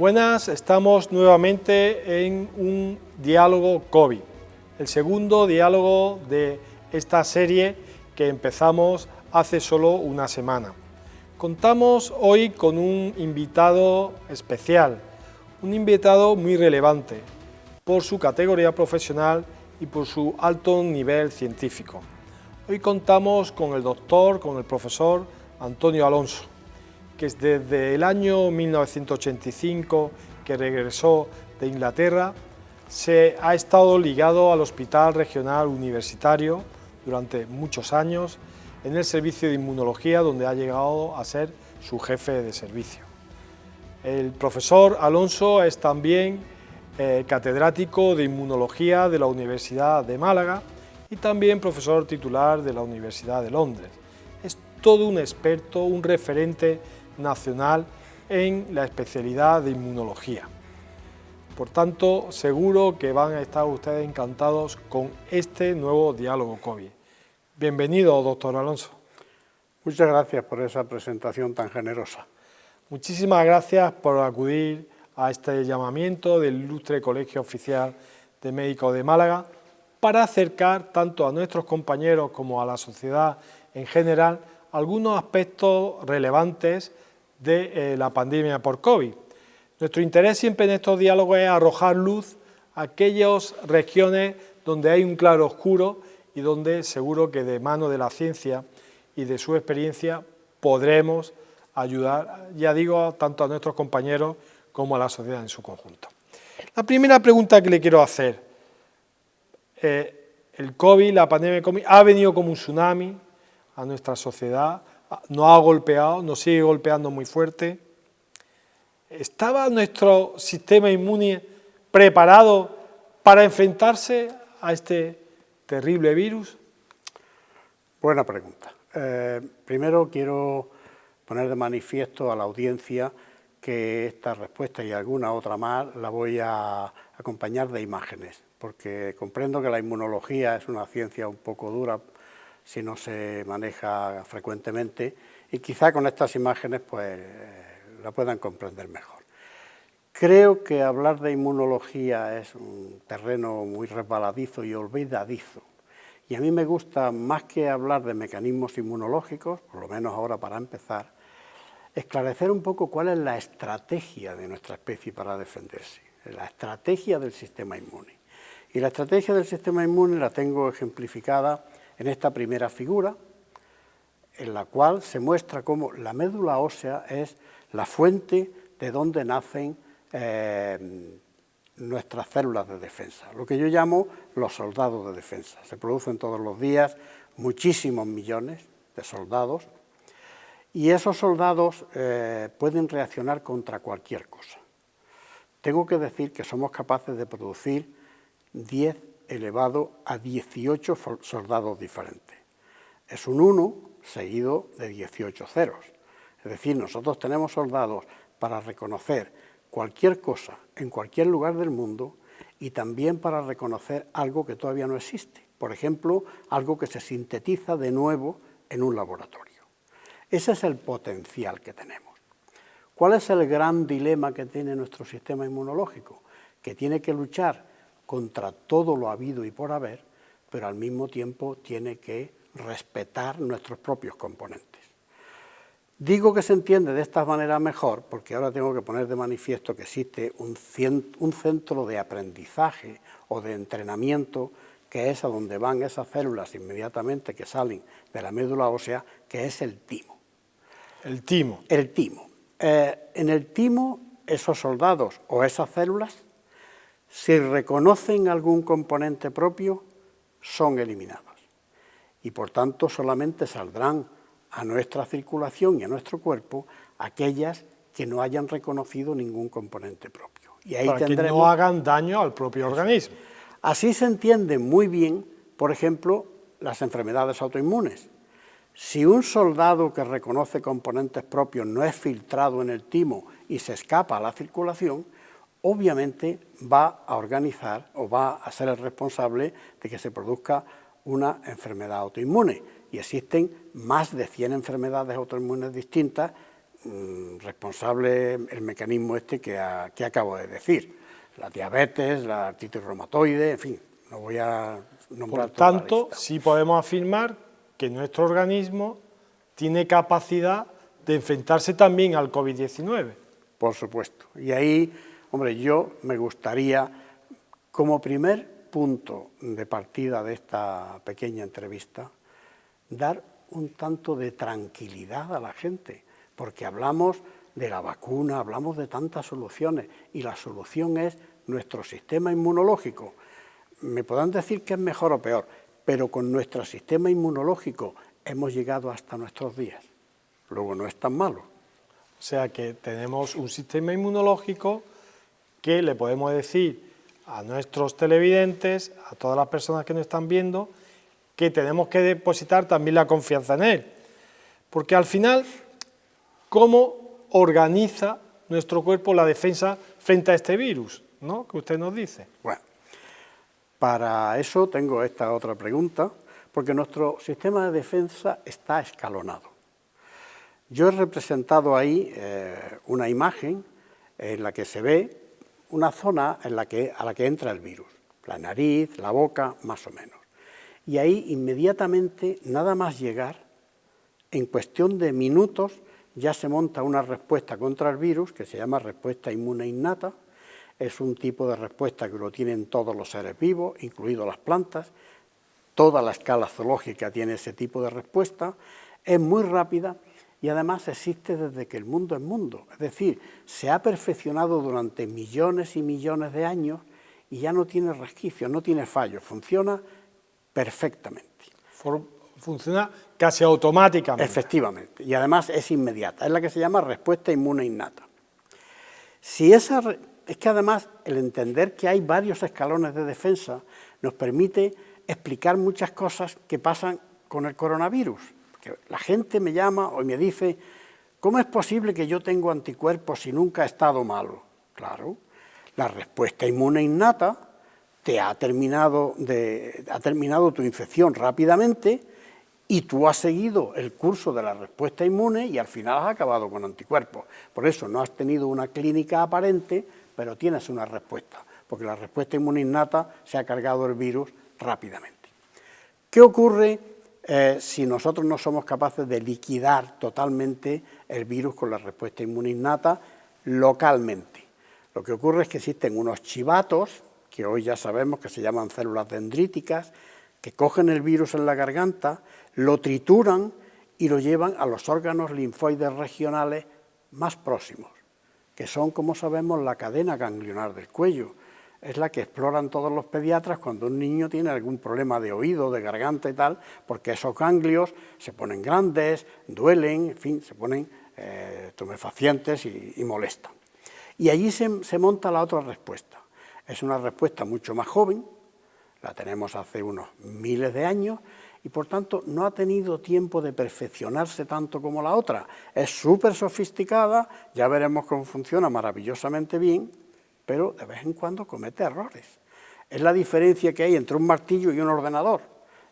Buenas, estamos nuevamente en un diálogo COVID, el segundo diálogo de esta serie que empezamos hace solo una semana. Contamos hoy con un invitado especial, un invitado muy relevante por su categoría profesional y por su alto nivel científico. Hoy contamos con el profesor Antonio Alonso, que desde el año 1985 que regresó de Inglaterra, se ha estado ligado al Hospital Regional Universitario durante muchos años en el servicio de inmunología, donde ha llegado a ser su jefe de servicio. El profesor Alonso es también catedrático de inmunología de la Universidad de Málaga y también profesor titular de la Universidad de Londres. Es todo un experto, un referente nacional en la especialidad de inmunología. Por tanto, seguro que van a estar ustedes encantados con este nuevo diálogo COVID. Bienvenido, doctor Alonso. Muchas gracias por esa presentación tan generosa. Muchísimas gracias por acudir a este llamamiento del Ilustre Colegio Oficial de Médicos de Málaga para acercar tanto a nuestros compañeros como a la sociedad en general algunos aspectos relevantes de la pandemia por COVID. Nuestro interés siempre en estos diálogos es arrojar luz a aquellas regiones donde hay un claro oscuro y donde seguro que de mano de la ciencia y de su experiencia podremos ayudar, ya digo, tanto a nuestros compañeros como a la sociedad en su conjunto. La primera pregunta que le quiero hacer, el COVID, la pandemia de COVID, ha venido como un tsunami a nuestra sociedad, nos ha golpeado, nos sigue golpeando muy fuerte. ¿Estaba nuestro sistema inmune preparado para enfrentarse a este terrible virus? Buena pregunta. Primero quiero poner de manifiesto a la audiencia que esta respuesta y alguna otra más la voy a acompañar de imágenes, porque comprendo que la inmunología es una ciencia un poco dura si no se maneja frecuentemente, y quizá con estas imágenes pues la puedan comprender mejor. Creo que hablar de inmunología es un terreno muy resbaladizo y olvidadizo, y a mí me gusta, más que hablar de mecanismos inmunológicos, por lo menos ahora para empezar, esclarecer un poco cuál es la estrategia de nuestra especie para defenderse, la estrategia del sistema inmune. Y la estrategia del sistema inmune la tengo ejemplificada en esta primera figura, en la cual se muestra cómo la médula ósea es la fuente de donde nacen nuestras células de defensa, lo que yo llamo los soldados de defensa. Se producen todos los días muchísimos millones de soldados y esos soldados pueden reaccionar contra cualquier cosa. Tengo que decir que somos capaces de producir 10 elevado a 18 soldados diferentes. Es un 1 seguido de 18 ceros. Es decir, nosotros tenemos soldados para reconocer cualquier cosa en cualquier lugar del mundo y también para reconocer algo que todavía no existe. Por ejemplo, algo que se sintetiza de nuevo en un laboratorio. Ese es el potencial que tenemos. ¿Cuál es el gran dilema que tiene nuestro sistema inmunológico? Que tiene que luchar contra todo lo habido y por haber, pero al mismo tiempo tiene que respetar nuestros propios componentes. Digo que se entiende de esta manera mejor porque ahora tengo que poner de manifiesto que existe un centro de aprendizaje o de entrenamiento que es a donde van esas células inmediatamente que salen de la médula ósea, que es el timo. El timo. El timo. En el timo, esos soldados o esas células, si reconocen algún componente propio, son eliminados. Y por tanto solamente saldrán a nuestra circulación y a nuestro cuerpo aquellas que no hayan reconocido ningún componente propio. Y ahí para que no hagan daño al propio organismo. Así se entiende muy bien, por ejemplo, las enfermedades autoinmunes. Si un soldado que reconoce componentes propios no es filtrado en el timo y se escapa a la circulación, obviamente va a organizar o va a ser el responsable de que se produzca una enfermedad autoinmune. Y existen más de 100 enfermedades autoinmunes distintas responsable el mecanismo este que acabo de decir, la diabetes, la artritis reumatoide, en fin, no voy a nombrar. Por tanto, sí podemos afirmar que nuestro organismo tiene capacidad de enfrentarse también al COVID-19. Por supuesto. Y ahí, hombre, yo me gustaría, como primer punto de partida de esta pequeña entrevista, dar un tanto de tranquilidad a la gente, porque hablamos de la vacuna, hablamos de tantas soluciones, y la solución es nuestro sistema inmunológico. Me podrán decir que es mejor o peor, pero con nuestro sistema inmunológico hemos llegado hasta nuestros días. Luego no es tan malo. O sea que tenemos un sistema inmunológico que le podemos decir a nuestros televidentes, a todas las personas que nos están viendo, que tenemos que depositar también la confianza en él. Porque al final, ¿cómo organiza nuestro cuerpo la defensa frente a este virus, ¿no?, que usted nos dice? Bueno, para eso tengo esta otra pregunta, porque nuestro sistema de defensa está escalonado. Yo he representado ahí una imagen en la que se ve una zona a la que entra el virus, la nariz, la boca, más o menos. Y ahí inmediatamente, nada más llegar, en cuestión de minutos, ya se monta una respuesta contra el virus que se llama respuesta inmune innata. Es un tipo de respuesta que lo tienen todos los seres vivos, incluidos las plantas. Toda la escala zoológica tiene ese tipo de respuesta. Es muy rápida y además existe desde que el mundo es mundo. Es decir, se ha perfeccionado durante millones y millones de años y ya no tiene resquicios, no tiene fallos, funciona perfectamente. Funciona casi automáticamente. Efectivamente, y además es inmediata, es la que se llama respuesta inmune innata. Es que además el entender que hay varios escalones de defensa nos permite explicar muchas cosas que pasan con el coronavirus. Porque la gente me llama o me dice, ¿cómo es posible que yo tengo anticuerpos si nunca he estado malo? Claro, la respuesta inmune innata ha terminado tu infección rápidamente y tú has seguido el curso de la respuesta inmune y al final has acabado con anticuerpos. Por eso no has tenido una clínica aparente, pero tienes una respuesta, porque la respuesta inmune innata se ha cargado el virus rápidamente. ¿Qué ocurre si nosotros no somos capaces de liquidar totalmente el virus con la respuesta inmune innata localmente? Lo que ocurre es que existen unos chivatos, que hoy ya sabemos que se llaman células dendríticas, que cogen el virus en la garganta, lo trituran y lo llevan a los órganos linfoides regionales más próximos, que son, como sabemos, la cadena ganglionar del cuello. Es la que exploran todos los pediatras cuando un niño tiene algún problema de oído, de garganta y tal, porque esos ganglios se ponen grandes, duelen, en fin, se ponen tumefacientes y molestan. Y allí se monta la otra respuesta. Es una respuesta mucho más joven, la tenemos hace unos miles de años, y por tanto no ha tenido tiempo de perfeccionarse tanto como la otra. Es súper sofisticada, ya veremos cómo funciona maravillosamente bien, pero de vez en cuando comete errores. Es la diferencia que hay entre un martillo y un ordenador.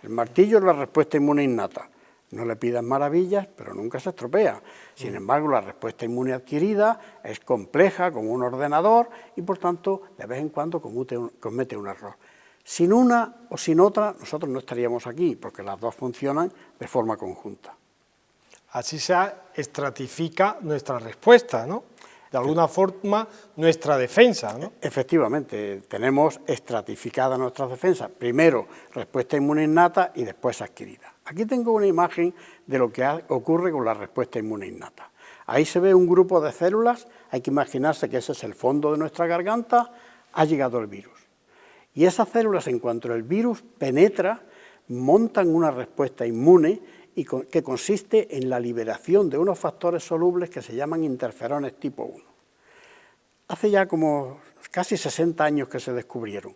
El martillo es la respuesta inmune innata. No le pidas maravillas, pero nunca se estropea. Sin embargo, la respuesta inmune adquirida es compleja como un ordenador y por tanto de vez en cuando comete un error. Sin una o sin otra, nosotros no estaríamos aquí, porque las dos funcionan de forma conjunta. Así se estratifica nuestra respuesta, ¿no? De alguna forma, nuestra defensa, ¿no? Efectivamente, tenemos estratificada nuestra defensa. Primero, respuesta inmune innata y después adquirida. Aquí tengo una imagen de lo que ocurre con la respuesta inmune innata. Ahí se ve un grupo de células, hay que imaginarse que ese es el fondo de nuestra garganta, ha llegado el virus. Y esas células, en cuanto el virus penetra, montan una respuesta inmune que consiste en la liberación de unos factores solubles que se llaman interferones tipo 1. Hace ya como casi 60 años que se descubrieron,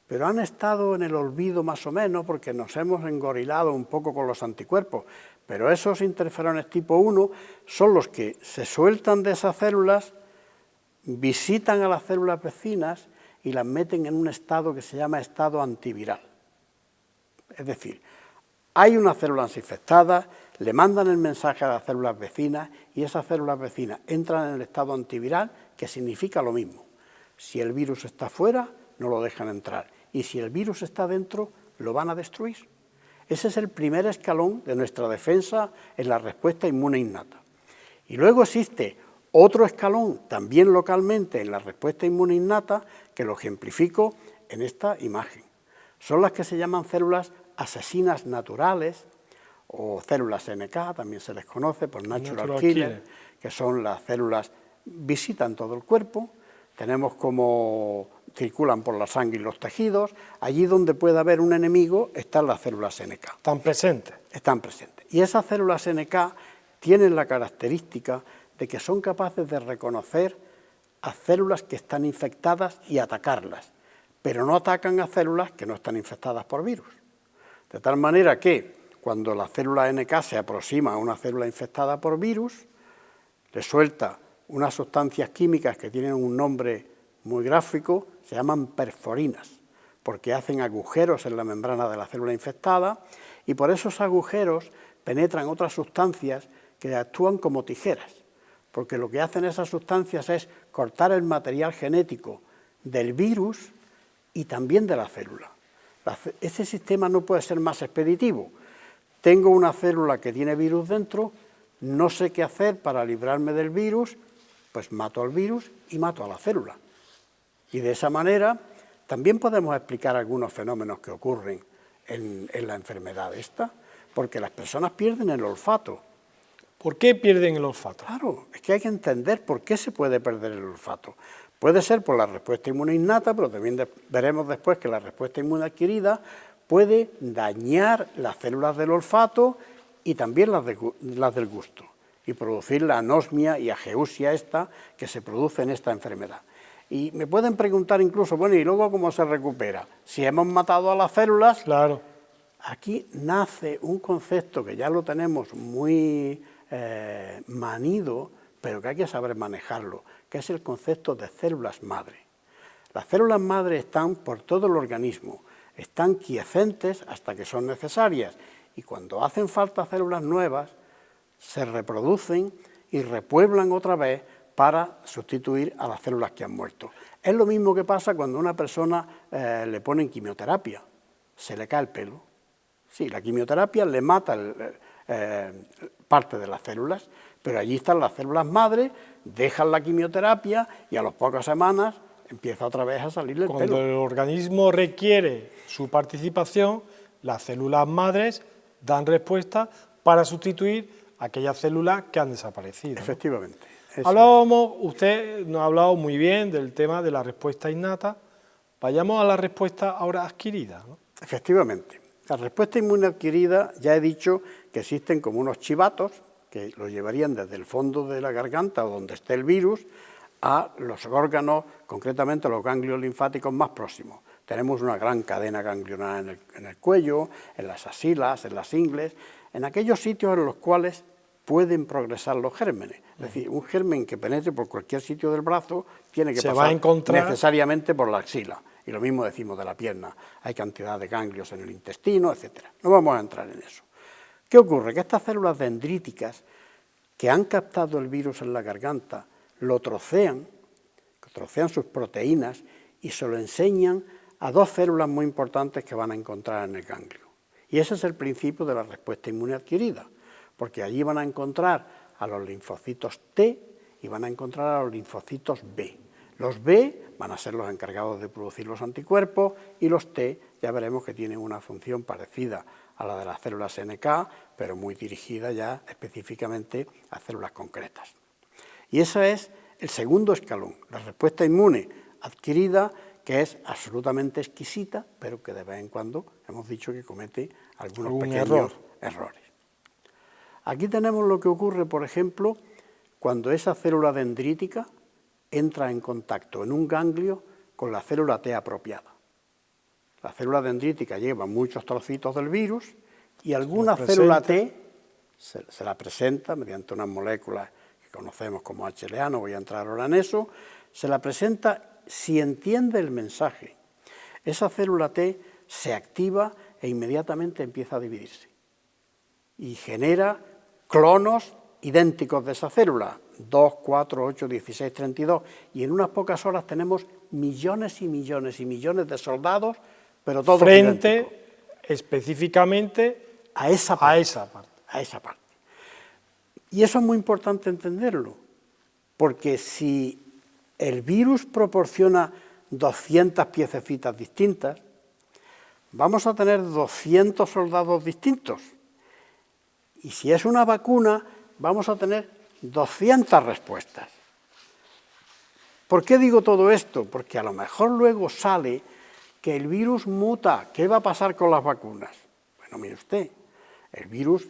pero han estado en el olvido más o menos porque nos hemos engorilado un poco con los anticuerpos, pero esos interferones tipo 1 son los que se sueltan de esas células, visitan a las células vecinas y las meten en un estado que se llama estado antiviral. Es decir, hay unas células infectadas, le mandan el mensaje a las células vecinas y esas células vecinas entran en el estado antiviral, que significa lo mismo. Si el virus está fuera, no lo dejan entrar, y si el virus está dentro, lo van a destruir. Ese es el primer escalón de nuestra defensa en la respuesta inmune innata. Y luego existe otro escalón, también localmente, en la respuesta inmune innata, que lo ejemplifico en esta imagen. Son las que se llaman células asesinas naturales, o células NK, también se les conoce por natural killer, que son las células que visitan todo el cuerpo. Tenemos como circulan por la sangre y los tejidos. Allí donde puede haber un enemigo están las células NK. Están presentes. Están presentes. Y esas células NK tienen la característica de que son capaces de reconocer a células que están infectadas y atacarlas, pero no atacan a células que no están infectadas por virus. De tal manera que cuando la célula NK se aproxima a una célula infectada por virus, le suelta unas sustancias químicas que tienen un nombre muy gráfico, se llaman perforinas, porque hacen agujeros en la membrana de la célula infectada y por esos agujeros penetran otras sustancias que actúan como tijeras, porque lo que hacen esas sustancias es cortar el material genético del virus y también de la célula. Ese sistema no puede ser más expeditivo. Tengo una célula que tiene virus dentro, no sé qué hacer para librarme del virus, pues mato al virus y mato a la célula. Y de esa manera también podemos explicar algunos fenómenos que ocurren en la enfermedad esta, porque las personas pierden el olfato. ¿Por qué pierden el olfato? Claro, es que hay que entender por qué se puede perder el olfato. Puede ser por la respuesta inmune innata, pero también veremos después que la respuesta inmune adquirida puede dañar las células del olfato y también las del gusto, y producir la anosmia y ageusia esta que se produce en esta enfermedad. Y me pueden preguntar incluso, bueno, ¿y luego cómo se recupera? Si hemos matado a las células, claro. Aquí nace un concepto que ya lo tenemos muy manido, pero que hay que saber manejarlo, que es el concepto de células madre. Las células madre están por todo el organismo, están quiescentes hasta que son necesarias y cuando hacen falta células nuevas se reproducen y repueblan otra vez para sustituir a las células que han muerto. Es lo mismo que pasa cuando a una persona le ponen quimioterapia, se le cae el pelo. Sí, la quimioterapia le mata parte de las células, pero allí están las células madre, dejan la quimioterapia y a las pocas semanas empieza otra vez a salir el pelo. Cuando el organismo requiere su participación, las células madres dan respuesta para sustituir aquellas células que han desaparecido. Efectivamente. Usted nos ha hablado muy bien del tema de la respuesta innata. Vayamos a la respuesta ahora adquirida, ¿no? Efectivamente. La respuesta inmune adquirida, ya he dicho que existen como unos chivatos que lo llevarían desde el fondo de la garganta o donde esté el virus a los órganos, concretamente los ganglios linfáticos más próximos. Tenemos una gran cadena ganglionar en el cuello, en las axilas, en las ingles, en aquellos sitios en los cuales pueden progresar los gérmenes. Es decir, un germen que penetre por cualquier sitio del brazo tiene que pasar necesariamente por la axila. Y lo mismo decimos de la pierna. Hay cantidad de ganglios en el intestino, etc. No vamos a entrar en eso. ¿Qué ocurre? Que estas células dendríticas que han captado el virus en la garganta lo trocean sus proteínas y se lo enseñan a dos células muy importantes que van a encontrar en el ganglio. Y ese es el principio de la respuesta inmune adquirida, porque allí van a encontrar a los linfocitos T y van a encontrar a los linfocitos B. Los B van a ser los encargados de producir los anticuerpos y los T ya veremos que tienen una función parecida a la de las células NK, pero muy dirigida ya específicamente a células concretas. Y ese es el segundo escalón, la respuesta inmune adquirida, que es absolutamente exquisita, pero que de vez en cuando hemos dicho que comete algunos pequeños errores. Aquí tenemos lo que ocurre, por ejemplo, cuando esa célula dendrítica entra en contacto en un ganglio con la célula T apropiada. La célula dendrítica lleva muchos trocitos del virus y alguna célula T se la presenta mediante unas moléculas que conocemos como HLA, no voy a entrar ahora en eso, se la presenta si entiende el mensaje. Esa célula T se activa e inmediatamente empieza a dividirse. y genera clonos idénticos de esa célula, 2, 4, 8, 16, 32, y en unas pocas horas tenemos millones y millones y millones de soldados, pero todos idénticos. Específicamente a esa parte. Y eso es muy importante entenderlo, porque si el virus proporciona 200 piececitas distintas, vamos a tener 200 soldados distintos. Y si es una vacuna, vamos a tener 200 respuestas. ¿Por qué digo todo esto? Porque a lo mejor luego sale que el virus muta. ¿Qué va a pasar con las vacunas? Bueno, mire usted, el virus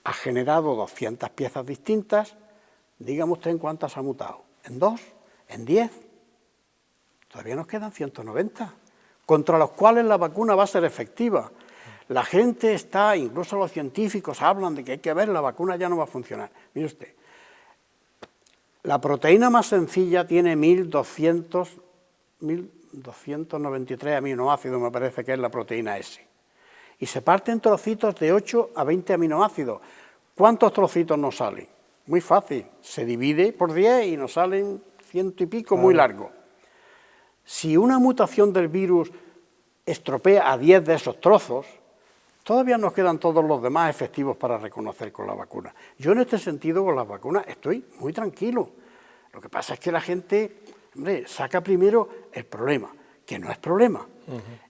ha generado 200 piezas distintas. Dígame usted en cuántas ha mutado. ¿En 2? ¿En 10? Todavía nos quedan 190, contra los cuales la vacuna va a ser efectiva. La gente está, incluso los científicos hablan de que hay que ver, la vacuna ya no va a funcionar. Mire usted, la proteína más sencilla tiene 1293 aminoácidos, me parece que es la proteína S. Y se parte en trocitos de 8 a 20 aminoácidos. ¿Cuántos trocitos nos salen? Muy fácil, se divide por 10 y nos salen 100 y pico, muy largo. Si una mutación del virus estropea a 10 de esos trozos, todavía nos quedan todos los demás efectivos para reconocer con la vacuna. Yo en este sentido con las vacunas estoy muy tranquilo. Lo que pasa es que la gente, hombre, saca primero el problema, que no es problema.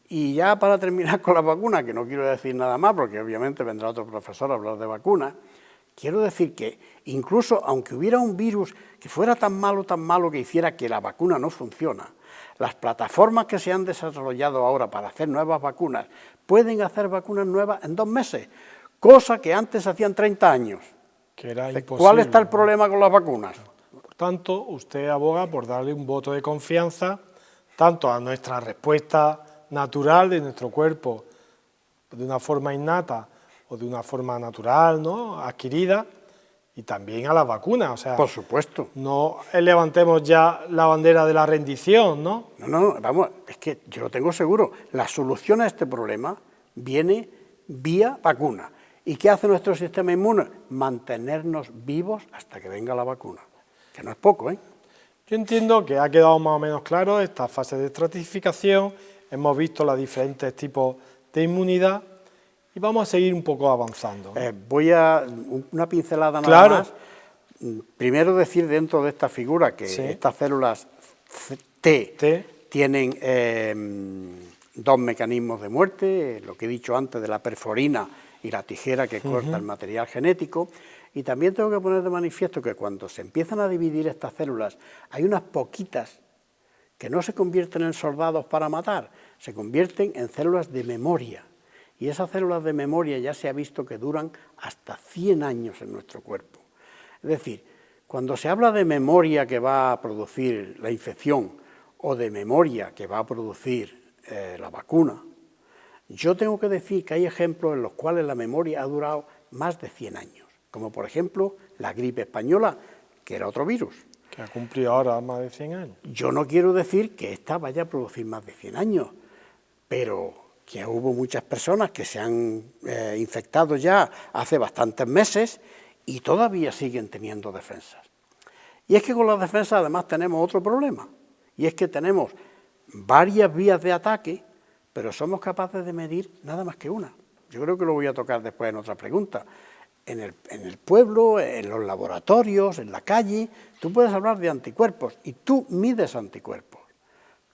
Y ya para terminar con las vacunas, que no quiero decir nada más, porque obviamente vendrá otro profesor a hablar de vacunas, quiero decir que incluso aunque hubiera un virus que fuera tan malo que hiciera que la vacuna no funciona, las plataformas que se han desarrollado ahora para hacer nuevas vacunas pueden hacer vacunas nuevas en 2 meses, cosa que antes hacían 30 años. Que era imposible. ¿Cuál está el problema con las vacunas? Por tanto, usted aboga por darle un voto de confianza tanto a nuestra respuesta natural de nuestro cuerpo, de una forma innata o de una forma natural, ¿no?, adquirida, y también a las vacunas. O sea, por supuesto. No levantemos ya la bandera de la rendición, ¿no? No, vamos, es que yo lo tengo seguro. La solución a este problema viene vía vacuna. ¿Y qué hace nuestro sistema inmune? Mantenernos vivos hasta que venga la vacuna, que no es poco, ¿eh? Yo entiendo que ha quedado más o menos claro esta fase de estratificación, hemos visto los diferentes tipos de inmunidad y vamos a seguir un poco avanzando. Voy a una pincelada nada más. Primero decir dentro de esta figura que estas células T tienen 2 mecanismos de muerte, lo que he dicho antes de la perforina y la tijera que corta el material genético. Y también tengo que poner de manifiesto que cuando se empiezan a dividir estas células, hay unas poquitas que no se convierten en soldados para matar, se convierten en células de memoria. Y esas células de memoria ya se ha visto que duran hasta 100 años en nuestro cuerpo. Es decir, cuando se habla de memoria que va a producir la infección o de memoria que va a producir la vacuna, yo tengo que decir que hay ejemplos en los cuales la memoria ha durado más de 100 años, como por ejemplo la gripe española, que era otro virus. Que ha cumplido ahora más de 100 años. Yo no quiero decir que esta vaya a producir más de 100 años, pero que hubo muchas personas que se han infectado ya hace bastantes meses y todavía siguen teniendo defensas. Y es que con las defensas además tenemos otro problema, y es que tenemos varias vías de ataque, pero somos capaces de medir nada más que una. Yo creo que lo voy a tocar después en otra pregunta. En el pueblo, en los laboratorios, en la calle, tú puedes hablar de anticuerpos y tú mides anticuerpos.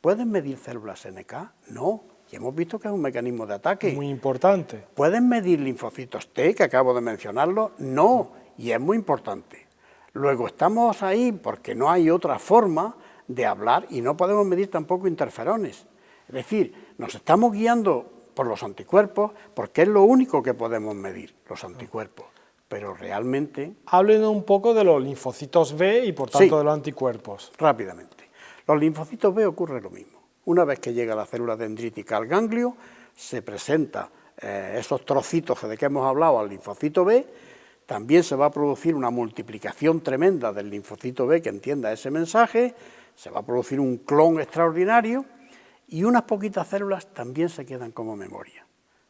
¿Puedes medir células NK? No. Y hemos visto que es un mecanismo de ataque. Muy importante. ¿Pueden medir linfocitos T, que acabo de mencionarlo? No, y es muy importante. Luego estamos ahí porque no hay otra forma de hablar y no podemos medir tampoco interferones. Es decir, nos estamos guiando por los anticuerpos porque es lo único que podemos medir, los anticuerpos. Pero realmente... Háblenos un poco de los linfocitos B y por tanto de los anticuerpos. Rápidamente. Los linfocitos B ocurre lo mismo. Una vez que llega la célula dendrítica al ganglio, se presenta esos trocitos de que hemos hablado al linfocito B, también se va a producir una multiplicación tremenda del linfocito B que entienda ese mensaje, se va a producir un clon extraordinario y unas poquitas células también se quedan como memoria.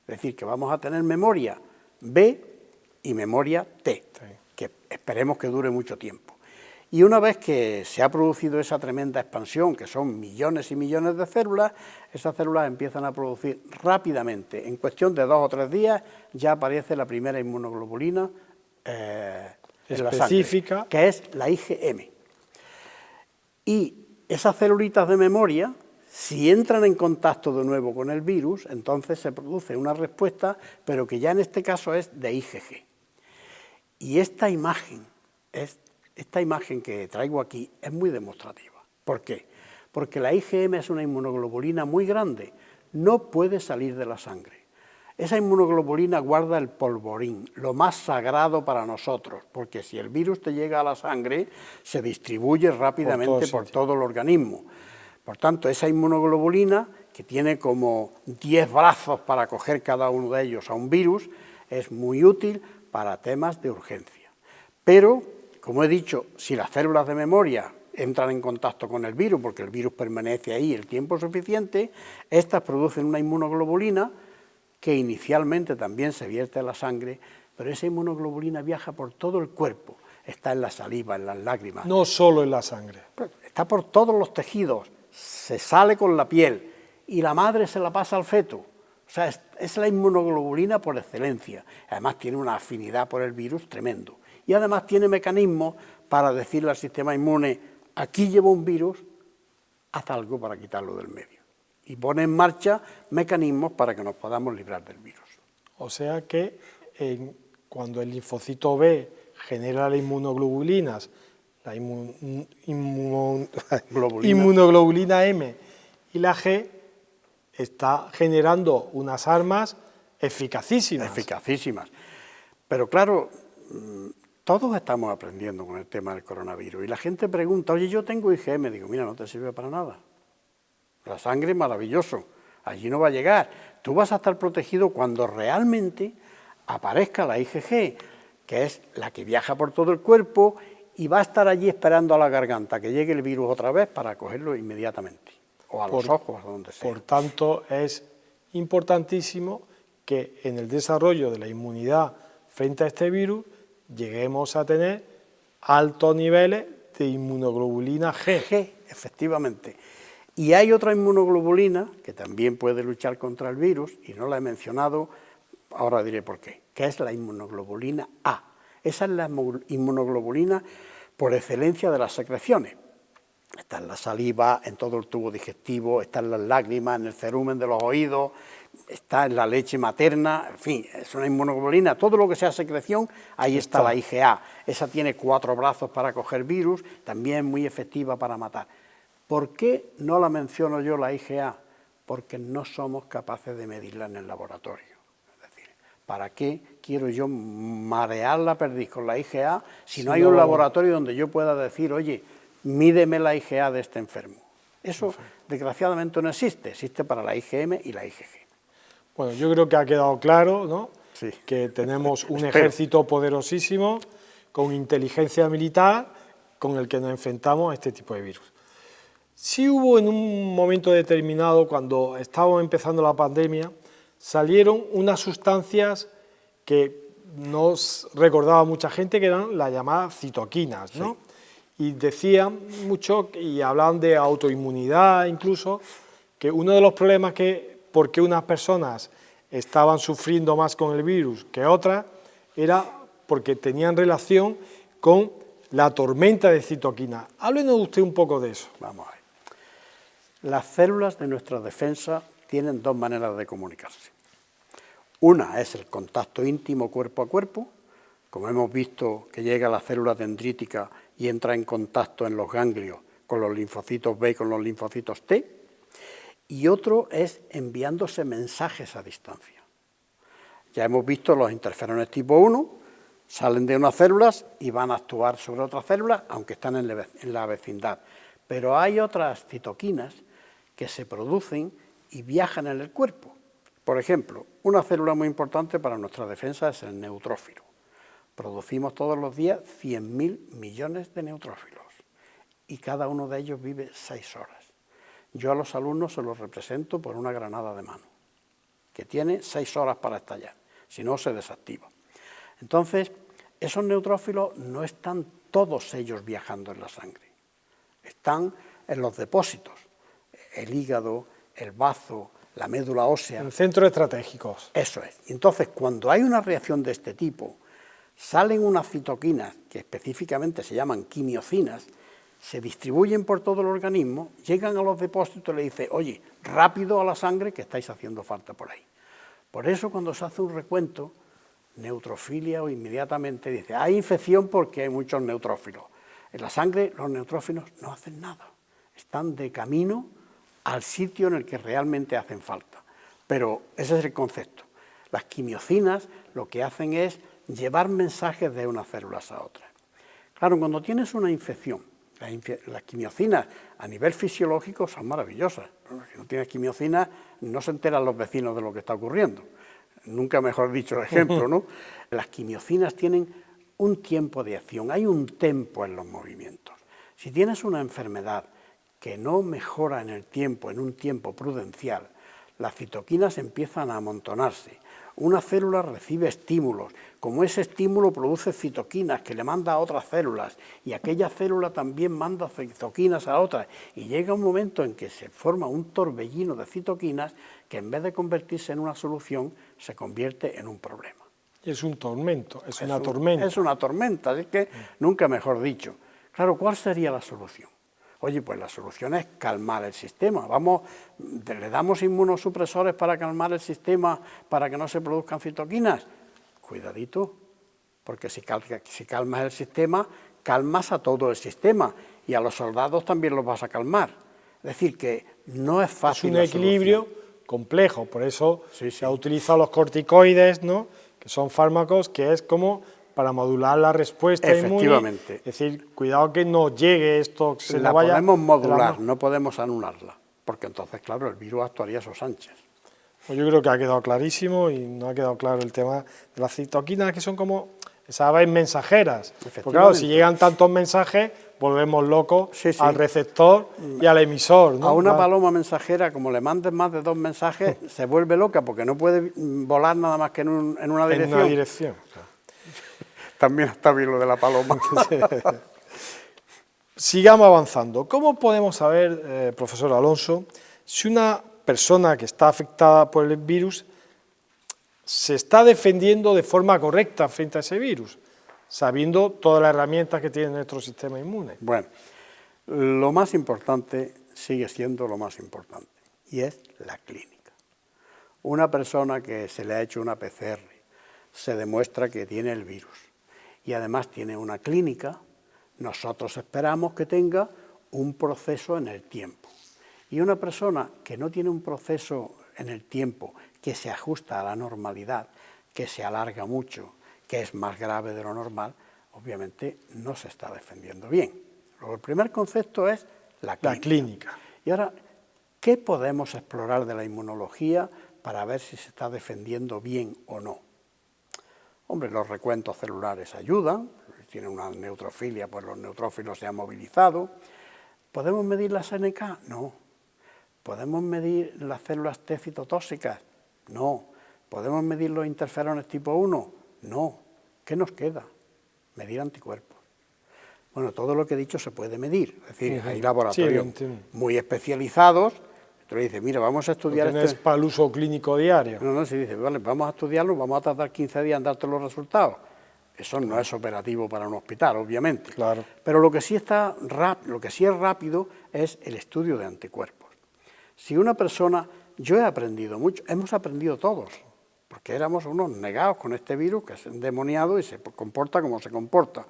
Es decir, que vamos a tener memoria B y memoria T, que esperemos que dure mucho tiempo. Y una vez que se ha producido esa tremenda expansión, que son millones y millones de células, esas células empiezan a producir rápidamente, en cuestión de 2 o 3 días, ya aparece la primera inmunoglobulina en la sangre, que es la IgM. Y esas celulitas de memoria, si entran en contacto de nuevo con el virus, entonces se produce una respuesta, pero que ya en este caso es de IgG. Y esta imagen que traigo aquí es muy demostrativa. ¿Por qué? Porque la IgM es una inmunoglobulina muy grande, no puede salir de la sangre. Esa inmunoglobulina guarda el polvorín, lo más sagrado para nosotros, porque si el virus te llega a la sangre, se distribuye rápidamente por todo el organismo. Por tanto, esa inmunoglobulina, que tiene como 10 brazos para coger cada uno de ellos a un virus, es muy útil para temas de urgencia. Pero, como he dicho, si las células de memoria entran en contacto con el virus, porque el virus permanece ahí el tiempo suficiente, estas producen una inmunoglobulina que inicialmente también se vierte a la sangre, pero esa inmunoglobulina viaja por todo el cuerpo, está en la saliva, en las lágrimas. No solo en la sangre. Está por todos los tejidos, se sale con la piel y la madre se la pasa al feto. O sea, es la inmunoglobulina por excelencia. Además tiene una afinidad por el virus tremendo. Y además tiene mecanismos para decirle al sistema inmune, aquí llevo un virus, haz algo para quitarlo del medio. Y pone en marcha mecanismos para que nos podamos librar del virus. O sea que cuando el linfocito B genera las inmunoglobulinas, la inmunoglobulina M y la G, está generando unas armas eficacísimas. Eficacísimas. Pero claro, todos estamos aprendiendo con el tema del coronavirus. Y la gente pregunta, oye, yo tengo IgM. Digo, mira, no te sirve para nada. La sangre es maravilloso, allí no va a llegar. Tú vas a estar protegido cuando realmente aparezca la IgG, que es la que viaja por todo el cuerpo y va a estar allí esperando a la garganta que llegue el virus otra vez para cogerlo inmediatamente, o a los ojos, a donde sea. Por tanto, es importantísimo que en el desarrollo de la inmunidad frente a este virus lleguemos a tener altos niveles de inmunoglobulina G. G, efectivamente. Y hay otra inmunoglobulina que también puede luchar contra el virus, y no la he mencionado, ahora diré por qué, que es la inmunoglobulina A. Esa es la inmunoglobulina por excelencia de las secreciones. Está en la saliva, en todo el tubo digestivo, está en las lágrimas, en el cerumen de los oídos, está en la leche materna, en fin, es una inmunoglobulina, todo lo que sea secreción, ahí está la IgA. Esa tiene 4 brazos para coger virus, también muy efectiva para matar. ¿Por qué no la menciono yo, la IgA? Porque no somos capaces de medirla en el laboratorio. Es decir, ¿para qué quiero yo marear la perdiz con la IgA si no hay un laboratorio donde yo pueda decir, oye, mídeme la IgA de este enfermo? Eso, desgraciadamente, no existe. Existe para la IgM y la IgG. Bueno, yo creo que ha quedado claro, ¿no? Sí. Que tenemos un ejército poderosísimo, con inteligencia militar, con el que nos enfrentamos a este tipo de virus. Sí hubo en un momento determinado, cuando estábamos empezando la pandemia, salieron unas sustancias que nos recordaba mucha gente, que eran las llamadas citoquinas, ¿no? Sí. Y decían mucho, y hablaban de autoinmunidad incluso, que uno de los problemas por qué unas personas estaban sufriendo más con el virus que otras, era porque tenían relación con la tormenta de citoquinas. Háblenos usted un poco de eso. Vamos a ver. Las células de nuestra defensa tienen 2 maneras de comunicarse. Una es el contacto íntimo cuerpo a cuerpo, como hemos visto que llega a la célula dendrítica y entra en contacto en los ganglios con los linfocitos B y con los linfocitos T, y otro es enviándose mensajes a distancia. Ya hemos visto los interferones tipo 1, salen de unas células y van a actuar sobre otras células, aunque están en la vecindad. Pero hay otras citoquinas que se producen y viajan en el cuerpo. Por ejemplo, una célula muy importante para nuestra defensa es el neutrófilo. Producimos todos los días 100.000 millones de neutrófilos y cada uno de ellos vive 6 horas. Yo a los alumnos se los represento por una granada de mano, que tiene 6 horas para estallar, si no se desactiva. Entonces, esos neutrófilos no están todos ellos viajando en la sangre, están en los depósitos, el hígado, el bazo, la médula ósea. En centros estratégicos. Eso es. Entonces, cuando hay una reacción de este tipo, salen unas citoquinas que específicamente se llaman quimiocinas, se distribuyen por todo el organismo, llegan a los depósitos y le dicen, oye, rápido a la sangre que estáis haciendo falta por ahí. Por eso cuando se hace un recuento, neutrofilia o inmediatamente dice, hay infección porque hay muchos neutrófilos. En la sangre los neutrófilos no hacen nada, están de camino al sitio en el que realmente hacen falta. Pero ese es el concepto. Las quimiocinas lo que hacen es llevar mensajes de unas células a otras. Claro, cuando tienes una infección, las quimiocinas a nivel fisiológico son maravillosas. Si no tienes quimiocinas, no se enteran los vecinos de lo que está ocurriendo. Nunca mejor dicho el ejemplo, ¿no? Las quimiocinas tienen un tiempo de acción, hay un tempo en los movimientos. Si tienes una enfermedad que no mejora en el tiempo, en un tiempo prudencial, las citoquinas empiezan a amontonarse. Una célula recibe estímulos, como ese estímulo produce citoquinas que le manda a otras células y aquella célula también manda citoquinas a otras y llega un momento en que se forma un torbellino de citoquinas que en vez de convertirse en una solución se convierte en un problema. Es un tormento, es una tormenta. Es una tormenta, así que nunca mejor dicho. Claro, ¿cuál sería la solución? Oye, pues la solución es calmar el sistema. Le damos inmunosupresores para calmar el sistema para que no se produzcan citoquinas. Cuidadito, porque si calmas el sistema, calmas a todo el sistema y a los soldados también los vas a calmar. Es decir, que no es fácil. Es un equilibrio complejo, por eso se ha utilizado los corticoides, ¿no? Que son fármacos que es como para modular la respuesta inmune. Es decir, cuidado que no llegue esto, que se la vaya. Podemos modular, no podemos anularla, porque entonces, claro, el virus actuaría a sus anchas. Pues yo creo que ha quedado clarísimo y no ha quedado claro el tema de las citoquinas, que son como esas aves mensajeras. Porque claro, si llegan tantos mensajes, volvemos locos al receptor y al emisor, ¿no? A una paloma mensajera, como le mandes más de 2 mensajes, se vuelve loca porque no puede volar nada más que en una dirección. En una dirección, claro. También está bien lo de la paloma. Sigamos avanzando. ¿Cómo podemos saber, profesor Alonso, si una persona que está afectada por el virus se está defendiendo de forma correcta frente a ese virus, sabiendo todas las herramientas que tiene nuestro sistema inmune? Bueno, lo más importante sigue siendo lo más importante, y es la clínica. Una persona que se le ha hecho una PCR, se demuestra que tiene el virus, y además tiene una clínica, nosotros esperamos que tenga un proceso en el tiempo. Y una persona que no tiene un proceso en el tiempo que se ajusta a la normalidad, que se alarga mucho, que es más grave de lo normal, obviamente no se está defendiendo bien. Luego, el primer concepto es la clínica. Y ahora, ¿qué podemos explorar de la inmunología para ver si se está defendiendo bien o no? Hombre, los recuentos celulares ayudan, si tiene una neutrofilia, pues los neutrófilos se han movilizado. ¿Podemos medir la SNK? No. ¿Podemos medir las células T citotóxicas? No. ¿Podemos medir los interferones tipo 1? No. ¿Qué nos queda? Medir anticuerpos. Bueno, todo lo que he dicho se puede medir, es decir, hay laboratorios muy especializados. Tú le dices, mira, vamos a estudiar esto. No es para el uso clínico diario. No, se dice, vale, vamos a estudiarlo, vamos a tardar 15 días en darte los resultados. Eso no es operativo para un hospital, obviamente. Claro. Pero lo que sí es rápido es el estudio de anticuerpos. Si una persona, yo he aprendido mucho, hemos aprendido todos, porque éramos unos negados con este virus que es endemoniado y se comporta como se comporta.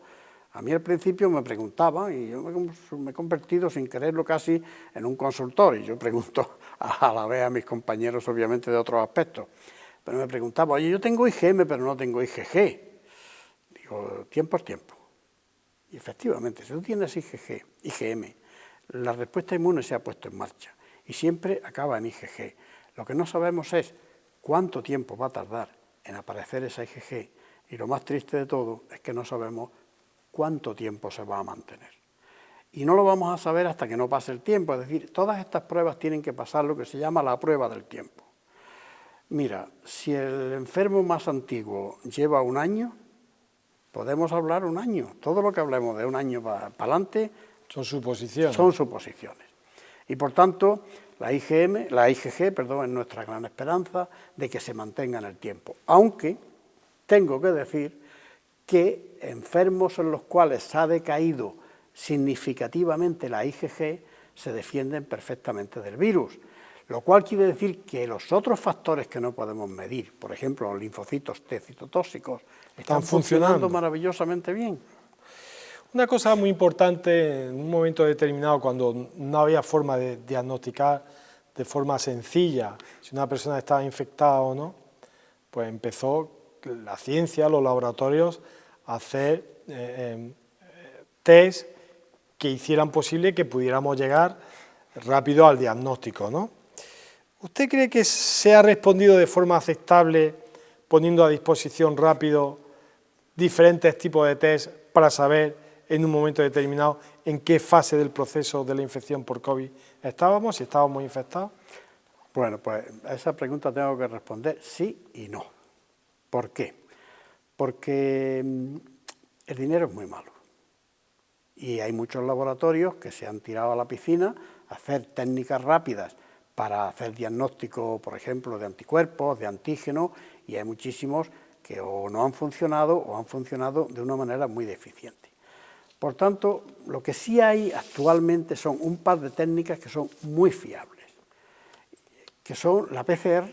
A mí al principio me preguntaban, y yo me he convertido sin quererlo casi en un consultor, y yo pregunto a la vez a mis compañeros obviamente de otros aspectos, pero me preguntaba, oye, yo tengo IgM pero no tengo IgG. Digo, tiempo es tiempo. Y efectivamente, si tú tienes IgM, la respuesta inmune se ha puesto en marcha, y siempre acaba en IgG. Lo que no sabemos es cuánto tiempo va a tardar en aparecer esa IgG, y lo más triste de todo es que no sabemos cuánto tiempo se va a mantener. Y no lo vamos a saber hasta que no pase el tiempo, es decir, todas estas pruebas tienen que pasar lo que se llama la prueba del tiempo. Mira, si el enfermo más antiguo lleva 1 año, Podemos hablar un año, todo lo que hablemos de un año para adelante son suposiciones. Son suposiciones. Y por tanto, la IgG, es nuestra gran esperanza de que se mantenga en el tiempo. Aunque tengo que decir que enfermos en los cuales se ha decaído significativamente la IgG se defienden perfectamente del virus, lo cual quiere decir que los otros factores que no podemos medir, por ejemplo, los linfocitos T citotóxicos, están funcionando maravillosamente bien. Una cosa muy importante en un momento determinado, cuando no había forma de diagnosticar de forma sencilla si una persona estaba infectada o no, pues empezó la ciencia, los laboratorios, a hacer test que hicieran posible que pudiéramos llegar rápido al diagnóstico, ¿no? ¿Usted cree que se ha respondido de forma aceptable poniendo a disposición rápido diferentes tipos de test para saber en un momento determinado en qué fase del proceso de la infección por COVID estábamos, si estábamos infectados? Bueno, pues a esa pregunta tengo que responder sí y no. ¿Por qué? Porque el dinero es muy malo. Y hay muchos laboratorios que se han tirado a la piscina a hacer técnicas rápidas para hacer diagnóstico, por ejemplo, de anticuerpos, de antígenos, y hay muchísimos que o no han funcionado o han funcionado de una manera muy deficiente. Por tanto, lo que sí hay actualmente son un par de técnicas que son muy fiables, que son la PCR,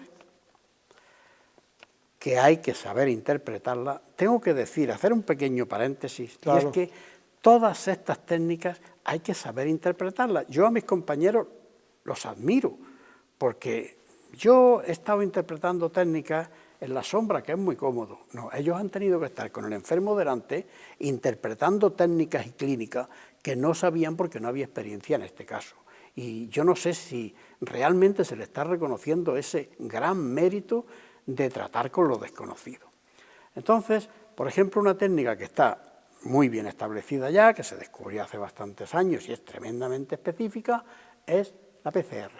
que hay que saber interpretarla. Tengo que decir, hacer un pequeño paréntesis, claro. Y es que todas estas técnicas hay que saber interpretarlas. Yo a mis compañeros los admiro, porque yo he estado interpretando técnicas en la sombra, que es muy cómodo. No, ellos han tenido que estar con el enfermo delante interpretando técnicas y clínicas que no sabían porque no había experiencia en este caso. Y yo no sé si realmente se le está reconociendo ese gran mérito de tratar con lo desconocido. Entonces, por ejemplo, una técnica que está muy bien establecida ya, que se descubrió hace bastantes años y es tremendamente específica, es la PCR.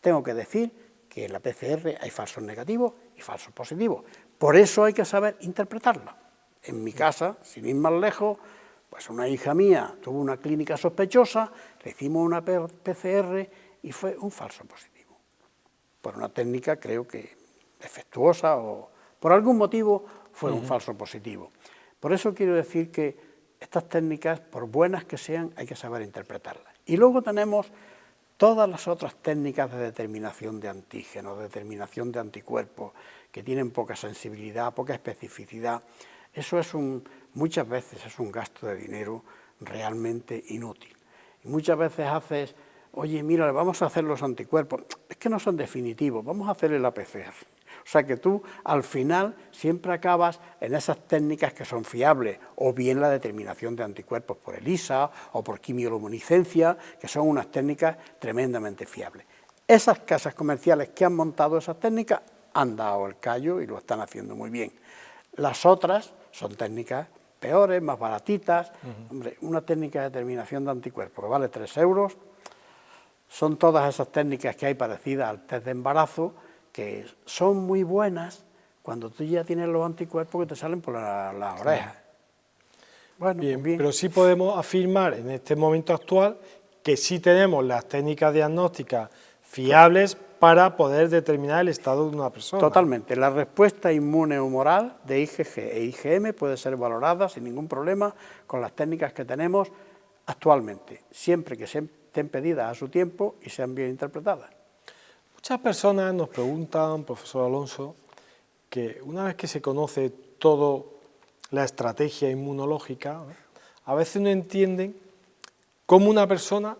Tengo que decir que en la PCR hay falsos negativos y falsos positivos. Por eso hay que saber interpretarla. En mi casa, sin ir más lejos, pues una hija mía tuvo una clínica sospechosa, le hicimos una PCR y fue un falso positivo. Por una técnica, creo que defectuosa o por algún motivo fue un falso positivo. Por eso quiero decir que estas técnicas, por buenas que sean, hay que saber interpretarlas. Y luego tenemos todas las otras técnicas de determinación de antígenos, de determinación de anticuerpos, que tienen poca sensibilidad, poca especificidad. Eso es muchas veces es un gasto de dinero realmente inútil. Y muchas veces haces, oye, mira, le vamos a hacer los anticuerpos, es que no son definitivos, vamos a hacerle la PCR. O sea que tú, al final, siempre acabas en esas técnicas que son fiables, o bien la determinación de anticuerpos por ELISA o por quimioluminiscencia, que son unas técnicas tremendamente fiables. Esas casas comerciales que han montado esas técnicas han dado el callo y lo están haciendo muy bien. Las otras son técnicas peores, más baratitas. Hombre, una técnica de determinación de anticuerpos que vale 3 euros, son todas esas técnicas que hay parecidas al test de embarazo, que son muy buenas cuando tú ya tienes los anticuerpos que te salen por las orejas. Bueno, bien, pero sí podemos afirmar en este momento actual que sí tenemos las técnicas diagnósticas fiables para poder determinar el estado de una persona. Totalmente. La respuesta inmune humoral de IgG e IgM puede ser valorada sin ningún problema con las técnicas que tenemos actualmente, siempre que estén pedidas a su tiempo y sean bien interpretadas. Muchas personas nos preguntan, profesor Alonso, que una vez que se conoce toda la estrategia inmunológica, a veces no entienden cómo una persona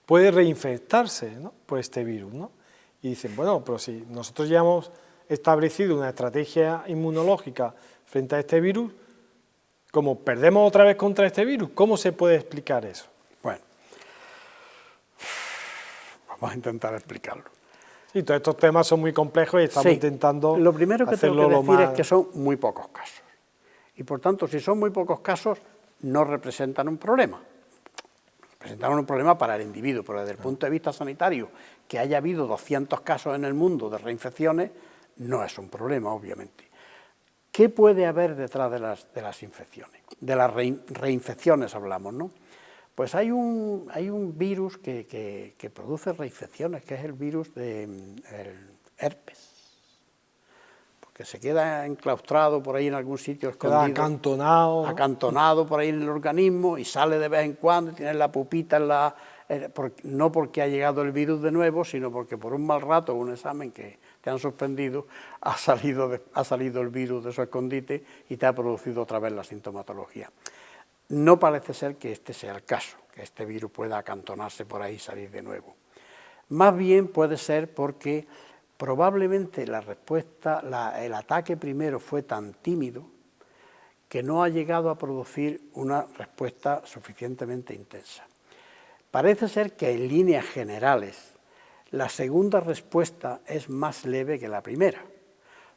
puede reinfectarse, ¿no?, por este virus, ¿no? Y dicen, bueno, pero si nosotros ya hemos establecido una estrategia inmunológica frente a este virus, ¿cómo perdemos otra vez contra este virus? ¿Cómo se puede explicar eso? Bueno, vamos a intentar explicarlo. Sí, todos estos temas son muy complejos y estamos intentando lo primero que tengo que decir es que son muy pocos casos. Y por tanto, si son muy pocos casos, no representan un problema. Representan un problema para el individuo, pero desde el punto de vista sanitario, que haya habido 200 casos en el mundo de reinfecciones, no es un problema, obviamente. ¿Qué puede haber detrás de las infecciones? De las reinfecciones hablamos, ¿no? Pues hay un virus que produce reinfecciones, que es el virus del herpes, porque se queda enclaustrado por ahí en algún sitio escondido. Queda acantonado. Acantonado por ahí en el organismo y sale de vez en cuando y tiene la pupita en la... no porque ha llegado el virus de nuevo, sino porque por un mal rato, un examen que te han suspendido, ha salido el virus de su escondite y te ha producido otra vez la sintomatología. No parece ser que este sea el caso, que este virus pueda acantonarse por ahí y salir de nuevo. Más bien puede ser porque probablemente la respuesta, el ataque primero fue tan tímido que no ha llegado a producir una respuesta suficientemente intensa. Parece ser que en líneas generales la segunda respuesta es más leve que la primera,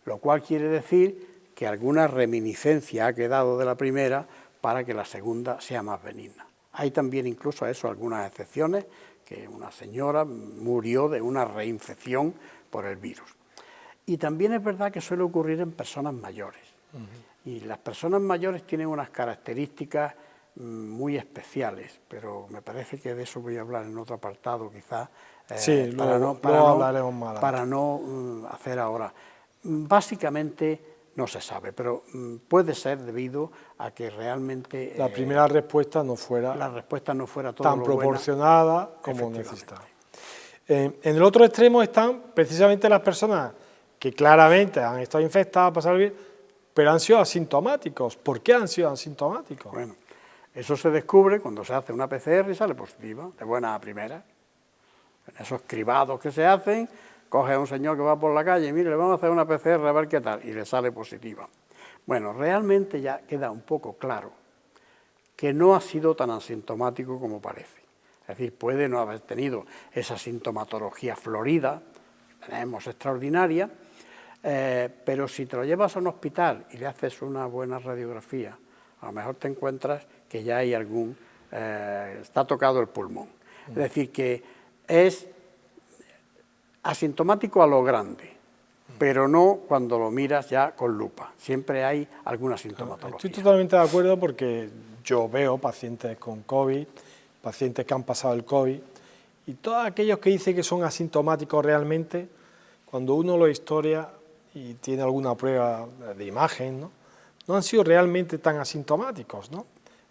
lo cual quiere decir que alguna reminiscencia ha quedado de la primera para que la segunda sea más benigna. Hay también incluso a eso algunas excepciones, que una señora murió de una reinfección por el virus. Y también es verdad que suele ocurrir en personas mayores. Y las personas mayores tienen unas características muy especiales, pero me parece que de eso voy a hablar en otro apartado quizás, sí, para no hacer ahora. Básicamente no se sabe, pero puede ser debido a que realmente la primera respuesta no fuera tan proporcionada como necesitaba. En el otro extremo están precisamente las personas que claramente han estado infectadas, pasado bien, pero han sido asintomáticos. ¿Por qué han sido asintomáticos? Bueno, eso se descubre cuando se hace una PCR y sale positiva, de buena a primera. En esos cribados que se hacen, coge a un señor que va por la calle y mire, le vamos a hacer una PCR a ver qué tal, y le sale positiva. Bueno, realmente ya queda un poco claro que no ha sido tan asintomático como parece. Es decir, puede no haber tenido esa sintomatología florida, que tenemos extraordinaria, pero si te lo llevas a un hospital y le haces una buena radiografía, a lo mejor te encuentras que ya hay está tocado el pulmón. Es decir, que es asintomático a lo grande, pero no cuando lo miras ya con lupa. Siempre hay alguna sintomatología. Estoy totalmente de acuerdo porque yo veo pacientes con COVID, pacientes que han pasado el COVID, y todos aquellos que dicen que son asintomáticos realmente, cuando uno lo historia y tiene alguna prueba de imagen, no han sido realmente tan asintomáticos, ¿no?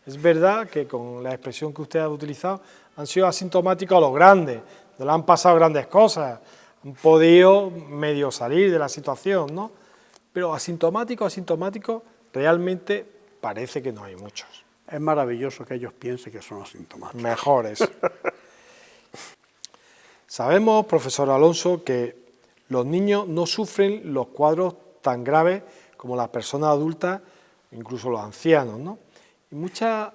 Es verdad que con la expresión que usted ha utilizado, han sido asintomáticos a lo grande, no le han pasado grandes cosas, han podido medio salir de la situación, ¿no? Pero asintomáticos, realmente parece que no hay muchos. Es maravilloso que ellos piensen que son asintomáticos. Mejores. Sabemos, profesor Alonso, que los niños no sufren los cuadros tan graves como las personas adultas, incluso los ancianos, ¿no? Y muchas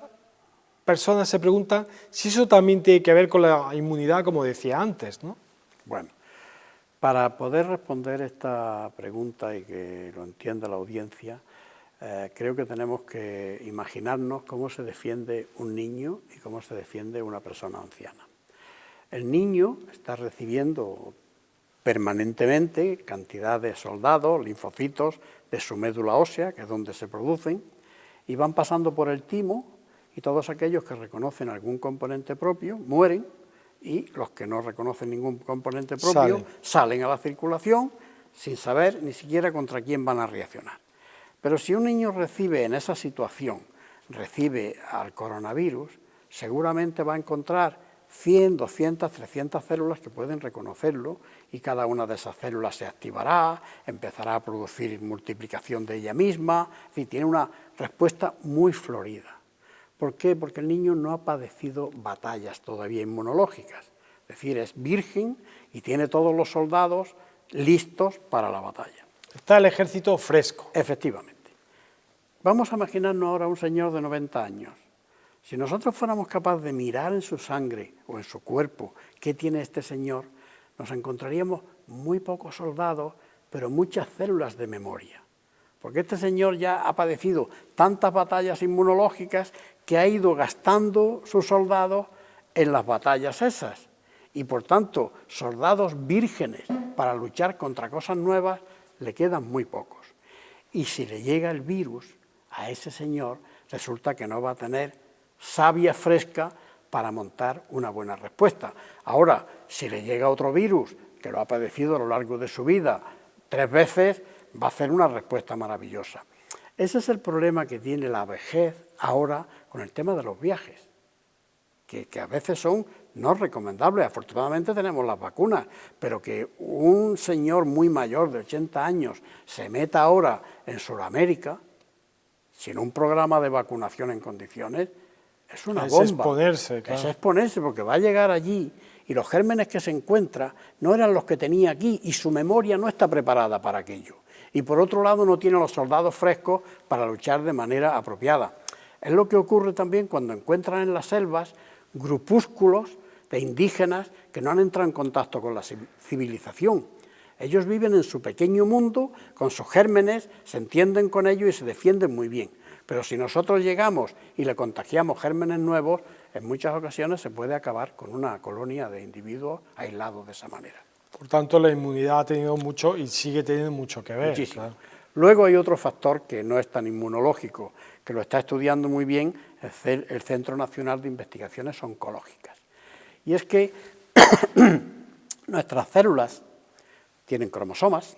personas se preguntan si eso también tiene que ver con la inmunidad, como decía antes, ¿no? Bueno, para poder responder esta pregunta y que lo entienda la audiencia, creo que tenemos que imaginarnos cómo se defiende un niño y cómo se defiende una persona anciana. El niño está recibiendo permanentemente cantidad de soldados, linfocitos de su médula ósea, que es donde se producen, y van pasando por el timo, y todos aquellos que reconocen algún componente propio mueren, y los que no reconocen ningún componente propio salen a la circulación sin saber ni siquiera contra quién van a reaccionar. Pero si un niño recibe en esa situación, recibe al coronavirus, seguramente va a encontrar 100, 200, 300 células que pueden reconocerlo y cada una de esas células se activará, empezará a producir multiplicación de ella misma, es decir, tiene una respuesta muy florida. ¿Por qué? Porque el niño no ha padecido batallas todavía inmunológicas, es decir, es virgen y tiene todos los soldados listos para la batalla. Está el ejército fresco. Efectivamente. Vamos a imaginarnos ahora a un señor de 90 años. Si nosotros fuéramos capaces de mirar en su sangre o en su cuerpo qué tiene este señor, nos encontraríamos muy pocos soldados, pero muchas células de memoria. Porque este señor ya ha padecido tantas batallas inmunológicas que ha ido gastando sus soldados en las batallas esas. Y por tanto, soldados vírgenes para luchar contra cosas nuevas le quedan muy pocos. Y si le llega el virus a ese señor, resulta que no va a tener savia fresca para montar una buena respuesta. Ahora, si le llega otro virus que lo ha padecido a lo largo de su vida 3 veces, va a hacer una respuesta maravillosa. Ese es el problema que tiene la vejez ahora con el tema de los viajes, que a veces son no recomendables. Afortunadamente tenemos las vacunas, pero que un señor muy mayor de 80 años se meta ahora en Sudamérica sin un programa de vacunación en condiciones, es una bomba. Es exponerse, claro. Es exponerse, porque va a llegar allí y los gérmenes que se encuentra no eran los que tenía aquí y su memoria no está preparada para aquello. Y por otro lado no tiene los soldados frescos para luchar de manera apropiada. Es lo que ocurre también cuando encuentran en las selvas grupúsculos de indígenas que no han entrado en contacto con la civilización. Ellos viven en su pequeño mundo, con sus gérmenes, se entienden con ellos y se defienden muy bien. Pero si nosotros llegamos y le contagiamos gérmenes nuevos, en muchas ocasiones se puede acabar con una colonia de individuos aislados de esa manera. Por tanto, la inmunidad ha tenido mucho y sigue teniendo mucho que ver. Muchísimo. Claro. Luego hay otro factor que no es tan inmunológico, que lo está estudiando muy bien el Centro Nacional de Investigaciones Oncológicas. Y es que nuestras células tienen cromosomas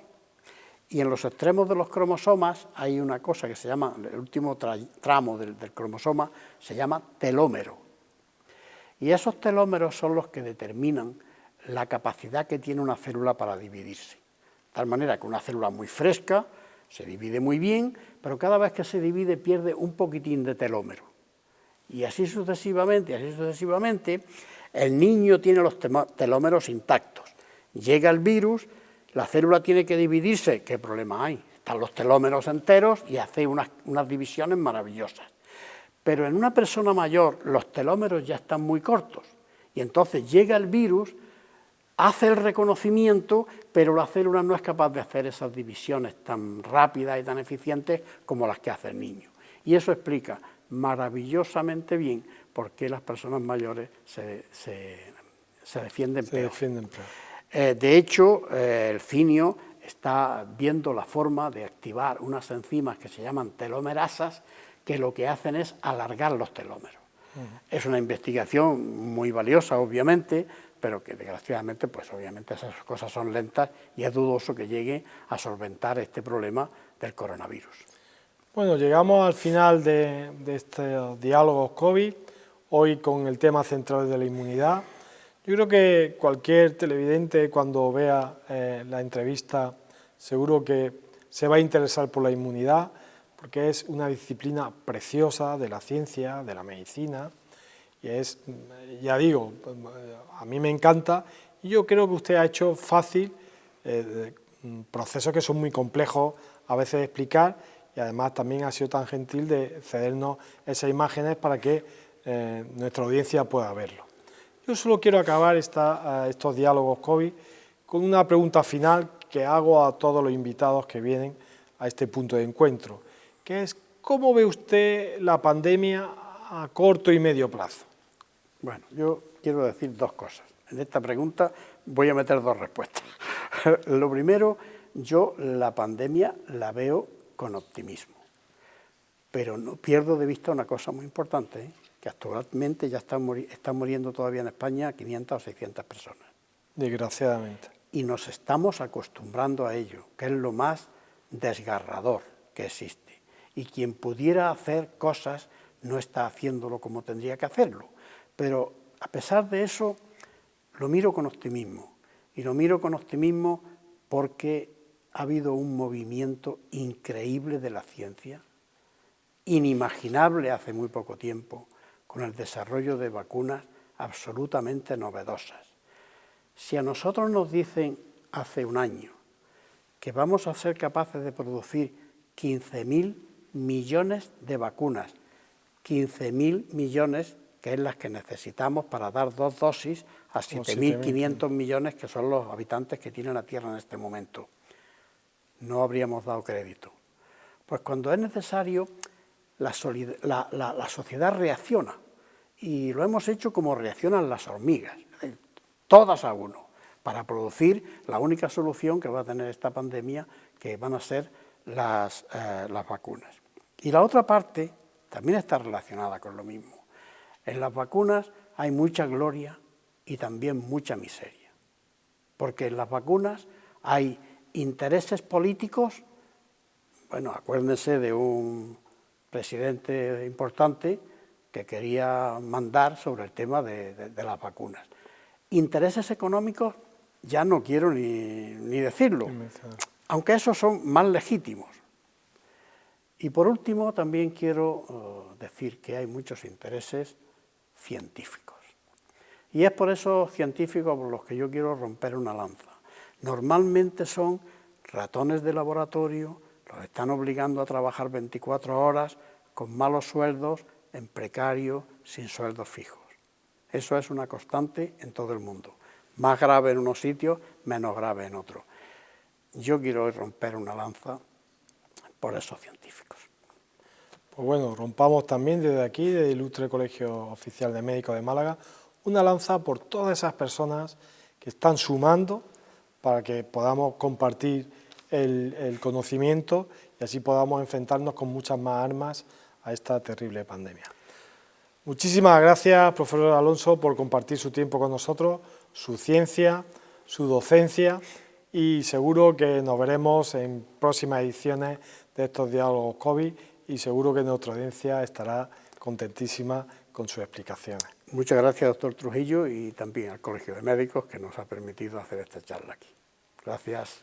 y en los extremos de los cromosomas hay una cosa que se llama, el último tramo del cromosoma se llama telómero. Y esos telómeros son los que determinan la capacidad que tiene una célula para dividirse. De tal manera que una célula muy fresca se divide muy bien, pero cada vez que se divide pierde un poquitín de telómero. Y así sucesivamente, el niño tiene los telómeros intactos. Llega el virus, la célula tiene que dividirse, ¿qué problema hay? Están los telómeros enteros y hace unas divisiones maravillosas. Pero en una persona mayor los telómeros ya están muy cortos y entonces llega el virus, hace el reconocimiento, pero la célula no es capaz de hacer esas divisiones tan rápidas y tan eficientes como las que hace el niño. Y eso explica maravillosamente bien por qué las personas mayores se defienden peor. De hecho, el cinio está viendo la forma de activar unas enzimas que se llaman telomerasas, que lo que hacen es alargar los telómeros. Es una investigación muy valiosa, obviamente, pero que desgraciadamente, pues obviamente esas cosas son lentas y es dudoso que llegue a solventar este problema del coronavirus. Bueno, llegamos al final de este diálogo COVID, hoy con el tema central de la inmunidad. Yo creo que cualquier televidente cuando vea la entrevista seguro que se va a interesar por la inmunidad, porque es una disciplina preciosa de la ciencia, de la medicina, y es, ya digo, a mí me encanta, y yo creo que usted ha hecho fácil procesos que son muy complejos a veces de explicar, y además también ha sido tan gentil de cedernos esas imágenes para que nuestra audiencia pueda verlo. Yo solo quiero acabar estos diálogos COVID con una pregunta final que hago a todos los invitados que vienen a este punto de encuentro, que es, ¿cómo ve usted la pandemia a corto y medio plazo? Bueno, yo quiero decir dos cosas. En esta pregunta voy a meter dos respuestas. Lo primero, yo la pandemia la veo con optimismo, pero no pierdo de vista una cosa muy importante, que actualmente ya están muriendo todavía en España 500 o 600 personas. Desgraciadamente. Y nos estamos acostumbrando a ello, que es lo más desgarrador que existe. Y quien pudiera hacer cosas no está haciéndolo como tendría que hacerlo. Pero a pesar de eso, lo miro con optimismo. Y lo miro con optimismo porque ha habido un movimiento increíble de la ciencia, inimaginable hace muy poco tiempo, con el desarrollo de vacunas absolutamente novedosas. Si a nosotros nos dicen hace un año que vamos a ser capaces de producir 15.000 millones de vacunas, 15.000 millones que es las que necesitamos para dar 2 dosis a 7.500 millones que son los habitantes que tiene la Tierra en este momento, no habríamos dado crédito. Pues cuando es necesario, la sociedad reacciona, y lo hemos hecho como reaccionan las hormigas, todas a uno, para producir la única solución que va a tener esta pandemia, que van a ser las vacunas. Y la otra parte también está relacionada con lo mismo. En las vacunas hay mucha gloria y también mucha miseria, porque en las vacunas hay intereses políticos. Bueno, acuérdense de un presidente importante que quería mandar sobre el tema de las vacunas. Intereses económicos ya no quiero ni decirlo, aunque esos son más legítimos. Y por último también quiero decir que hay muchos intereses científicos. Y es por esos científicos por los que yo quiero romper una lanza. Normalmente son ratones de laboratorio, los están obligando a trabajar 24 horas con malos sueldos, en precario, sin sueldos fijos. Eso es una constante en todo el mundo. Más grave en unos sitios, menos grave en otros. Yo quiero romper una lanza por esos científicos. Pues bueno, rompamos también desde aquí, desde el Ilustre Colegio Oficial de Médicos de Málaga, una lanza por todas esas personas que están sumando para que podamos compartir el conocimiento y así podamos enfrentarnos con muchas más armas a esta terrible pandemia. Muchísimas gracias, profesor Alonso, por compartir su tiempo con nosotros, su ciencia, su docencia, y seguro que nos veremos en próximas ediciones de estos diálogos COVID y seguro que nuestra audiencia estará contentísima con sus explicaciones. Muchas gracias, doctor Trujillo, y también al Colegio de Médicos que nos ha permitido hacer esta charla aquí. Gracias.